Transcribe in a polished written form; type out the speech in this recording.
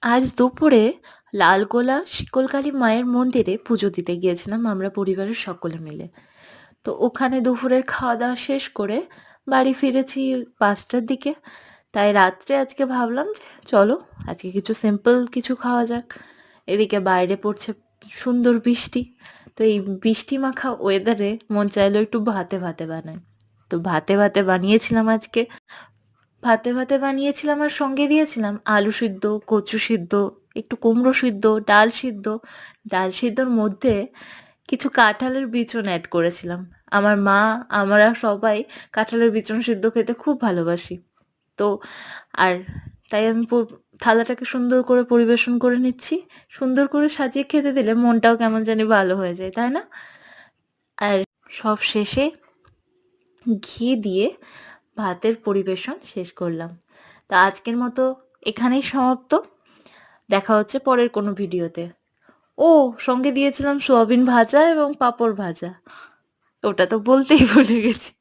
আজ দুপুরে লালগোলা শিকলকালী মায়ের মন্দিরে পুজো দিতে গিয়েছিলাম আমরা পরিবারের সকলে মিলে। তো ওখানে দুপুরের খাওয়া-দাওয়া শেষ করে বাড়ি ফিরেছি ৫টার দিকে। তাই রাত্রে আজকে ভাবলাম যে চলো আজকে কিছু সিম্পল কিছু খাওয়া যাক। এদিকে বাইরে পড়ছে সুন্দর বৃষ্টি। তো এই বৃষ্টি মাখা ওয়েদারে মন চাইলো একটু ভাতে বানাই। তো ভাতে বানিয়েছিলাম আজকে। ভাতে বানিয়েছিলাম আর সঙ্গে দিয়েছিলাম আলু সিদ্ধ, কচু সিদ্ধ, একটু কুমড়ো সিদ্ধ, ডাল সিদ্ধ। ডাল সিদ্ধর মধ্যে কিছু কাঁঠালের বিচুন অ্যাড করেছিলাম। আমার মা, আমরা সবাই কাঁঠালের বিচুন সিদ্ধ খেতে খুব ভালোবাসি। তো আর তাই আমি থালাটাকে সুন্দর করে পরিবেশন করে নিচ্ছি। সুন্দর করে সাজিয়ে খেতে দিলে মনটাও কেমন জানি ভালো হয়ে যায়, তাই না? আর সব শেষে ঘি দিয়ে ভাতের পরিবেশন শেষ করলাম। তা আজকের মতো এখানেই সমাপ্ত। দেখা হচ্ছে পরের কোনো ভিডিওতে। ও সঙ্গে দিয়েছিলাম সোয়াবিন ভাজা এবং পাঁপড় ভাজা। ওটা তো বলতেই ভুলে গেছি।